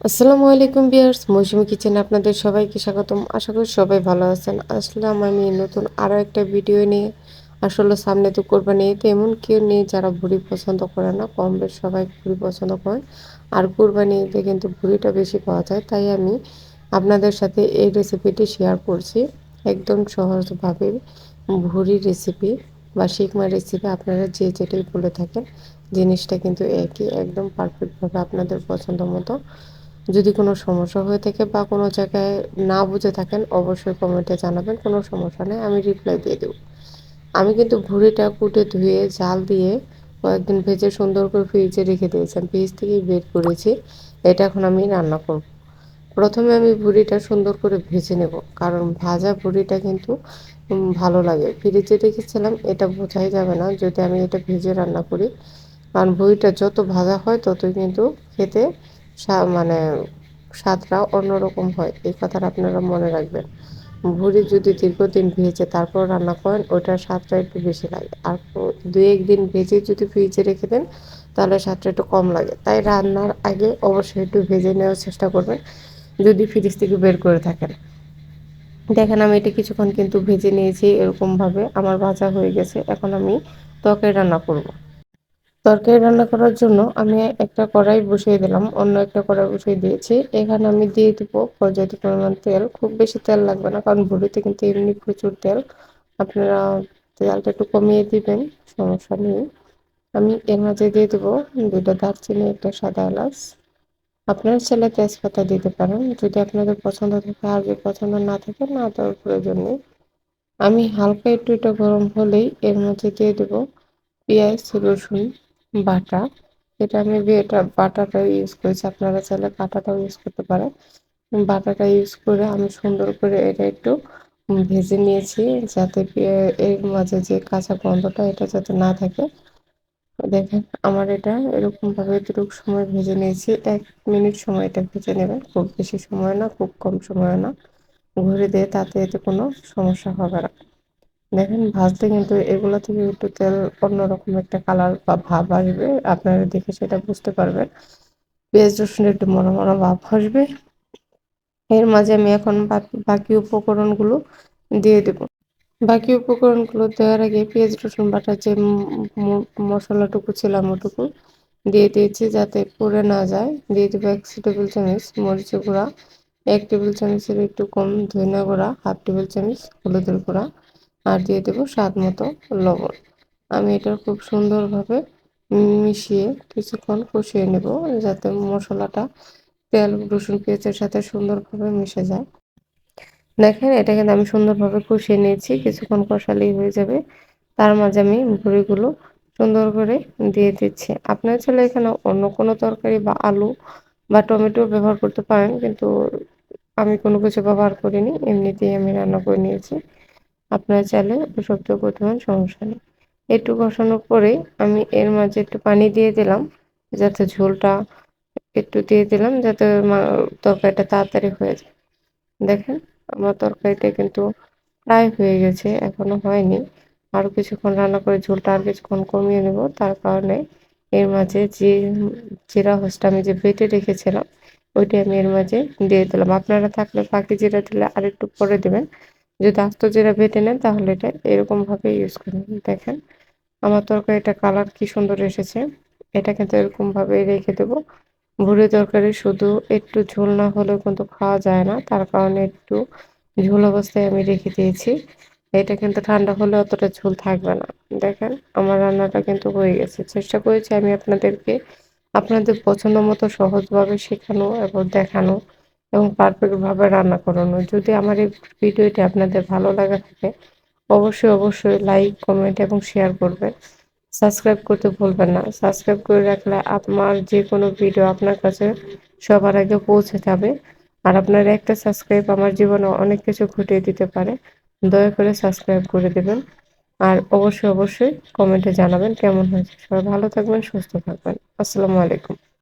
আসসালামু আলাইকুম ভিউয়ার্স, মৌসুমী কিচেনে আপনাদের সবাইকে স্বাগতম। আশা করি সবাই ভালো আছেন। আসলাম আমি নতুন আরও একটা ভিডিও নিয়ে। আসলে সামনে তো কোরবানি ঈদ, এমন কেউ নেই যারা ভুড়ি পছন্দ করে না। কম বেশ সবাই ভুড়ি পছন্দ করে। আর কোরবানি ঈদে কিন্তু ভুড়িটা বেশি পাওয়া যায়, তাই আমি আপনাদের সাথে এই রেসিপিটি শেয়ার করছি। একদম সহজভাবে ভুড়ির রেসিপি বা শিকমা রেসিপি, আপনারা যে যেটাই বলে থাকেন, জিনিসটা কিন্তু একই, একদম পারফেক্টভাবে আপনাদের পছন্দ মতো। যদি কোনো সমস্যা হয়ে থাকে বা কোনো জায়গায় না বুঝে থাকেন, অবশ্যই কমেন্টে জানাবেন, কোনো সমস্যা নেই, আমি রিপ্লাই দিয়ে দেবো। আমি কিন্তু ভুঁড়িটা কুটে ধুয়ে জাল দিয়ে কয়েকদিন ভেজে সুন্দর করে ফ্রিজে রেখে দিয়েছি। ফ্রিজ থেকেই বের করেছি। এটা এখন আমি রান্না করব। প্রথমে আমি ভুঁড়িটা সুন্দর করে ভেজে নেব, কারণ ভাজা ভুঁড়িটা কিন্তু ভালো লাগে। ফ্রিজে রেখেছিলাম, এটা বোঝাই যাবে না যদি আমি এটা ভেজে রান্না করি। কারণ ভুঁড়িটা যত ভাজা হয় ততই কিন্তু খেতে মানে স্বাদটা অন্যরকম হয়। এই কথাটা আপনারা মনে রাখবেন। ভুঁড়ি যদি দীর্ঘদিন ভেজে তারপর রান্না করেন, ওটার স্বাদটা একটু বেশি লাগে। আর 2-1 দিন ভেজে যদি ফ্রিজে রেখে দেন, তাহলে স্বাদটা একটু কম লাগে। তাই রান্নার আগে অবশ্যই একটু ভেজে নেওয়ার চেষ্টা করবেন, যদি ফ্রিজ থেকে বের করে থাকেন। দেখেন আমি এটা কিছুক্ষণ কিন্তু ভেজে নিয়েছি, এরকমভাবে আমার ভাজা হয়ে গেছে। এখন আমি তরকারি রান্না করব। তরকারি রান্না করার জন্য আমি একটা কড়াই বসিয়ে দিলাম, অন্য একটা কড়াই বসিয়ে দিয়েছি। এখানে আমি দিয়ে দিব পর্যাপ্ত পরিমাণ তেল। খুব বেশি তেল লাগবে না, কারণ ভুড়িতে কিন্তু এমনি প্রচুর তেল। আপনারা তেলটা একটু কমিয়ে দিবেন, সমস্যা নেই। আমি এর মাঝে দিয়ে দেবো 2টা দারচিনি, একটা সাদা এলাচ। আপনারা চাইলে তেজপাতা দিতে পারেন, যদি আপনাদের পছন্দ থাকে। আর যদি পছন্দ না থাকে, না দেওয়ার প্রয়োজন নেই। আমি হালকা একটু এটা গরম হলেই এর মধ্যে দিয়ে দেবো পেঁয়াজ রসুন বাটা। এটা আমি এটা বাটাটা ইউজ করেছি, আপনারা চাইলে কাঁটাটাও ইউজ করতে পারেন। বাটাটা ইউজ করে আমি সুন্দর করে এটা একটু ভেজে নিয়েছি, যাতে এর মাঝে যে কাঁচা গন্ধটা এটা যাতে না থাকে। দেখেন আমার এটা এরকম ভাবে এতটুকু সময় ভেজে নিয়েছি। 1 মিনিট সময় এটা ভেজে নেবেন, খুব বেশি সময় না, খুব কম সময় না। ঘুরে দিয়ে তাতে এতে কোনো সমস্যা হবে না। দেখেন ভাজতে কিন্তু এগুলো থেকে একটু তেল অন্যরকম একটা কালার বা ভাব আসবে, আপনারা দেখে সেটা বুঝতে পারবেন। পেঁয়াজ রসুনের একটু মরা মরা ভাব আসবে। এর মাঝে আমি এখন বাকি উপকরণগুলো দিয়ে দেব। বাকি উপকরণগুলো দেওয়ার আগে পেঁয়াজ রসুন বাটার যে মশলাটুকু ছিলাম ওটুকু দিয়ে দিয়েছি, যাতে পুড়ে না যায়। দিয়ে দেবো 1 টেবিল চামচ মরিচের গুঁড়া, 1 টেবিল চামচের একটু কম ধনিয়া গুঁড়া, 1/2 টেবিল চামচ হলুদের গুঁড়া, আর দিয়ে দেবো স্বাদ মতো লবণ। আমি এটা খুব সুন্দরভাবে মিশিয়ে কিছুক্ষণ কষিয়ে নেব, যাতে মশলাটা তেল রসুন পেঁয়াজের সাথে সুন্দরভাবে মিশে যায়। দেখেন এটা কিন্তু আমি সুন্দরভাবে কষিয়ে নিয়েছি, কিছুক্ষণ কষালেই হয়ে যাবে। তার মাঝে আমি বড়িগুলো সুন্দর করে দিয়ে দিচ্ছি। আপনারা চাইলে এখানে অন্য কোনো তরকারি বা আলু বা টমেটো ব্যবহার করতে পারেন, কিন্তু আমি কোনো কিছু ব্যবহার করিনি, এমনিতেই আমি রান্না করে নিয়েছি। আপনারা চাইলে ওসব দিয়েও করতে পারেন, সমস্যা নেই। একটু কষানোর পরে আমি এর মাঝে একটু পানি দিয়ে দিলাম, যাতে ঝোলটা একটু দিয়ে দিলাম, যাতে তরকারিটা তাড়াতাড়ি হয়ে যায়। দেখেন আমার তরকারিটা কিন্তু প্রায় হয়ে গেছে, এখনো হয়নি। আরো কিছুক্ষণ রান্না করে ঝোলটা আর কিছুক্ষণ কমিয়ে নেব। তার কারণে এর মাঝে যে জিরা হোস্ট আমি যে বেটে রেখেছিলাম, ওইটা আমি এর মাঝে দিয়ে দিলাম। আপনারা থাকলে বাকি জিরা দিলে আরেকটু পরে দেবেন। যদি আস্ত জিরা বেটে নেন, তাহলে এটা এরকম ভাবে ইউজ করবেন। দেখেন আমার তরকারিটা কালার কি সুন্দর এসেছে। এটা কিন্তু এরকম ভাবে রেখে দেবো। ভুড়ি তরকারি শুধু একটু ঝোল না হলেও কিন্তু খাওয়া যায় না, তার কারণে একটু ঝোল অবস্থায় আমি রেখে দিয়েছি। এটা কিন্তু ঠান্ডা হলে অতটা ঝোল থাকবে না। দেখেন আমার রান্নাটা কিন্তু হয়ে গেছে। চেষ্টা করেছি আমি আপনাদেরকে আপনাদের পছন্দ মতো সহজভাবে শেখানো এবং দেখানো এবং পারফেক্টভাবে রান্না করানো। যদি আমার এই ভিডিওটি আপনাদের ভালো লাগা থাকে, অবশ্যই লাইক কমেন্ট এবং শেয়ার করবেন। সাবস্ক্রাইব করতে ভুলবেন না। সাবস্ক্রাইব করে রাখলে আমার যে কোনো ভিডিও আপনার কাছে সবার আগে পৌঁছে যাবে। আর আপনার একটা সাবস্ক্রাইব আমার জীবনে অনেক কিছু ঘটিয়ে দিতে পারে। দয়া করে সাবস্ক্রাইব করে দেবেন। আর অবশ্যই কমেন্টে জানাবেন কেমন হয়েছে। সবাই ভালো থাকবেন, সুস্থ থাকবেন। আসসালামু আলাইকুম।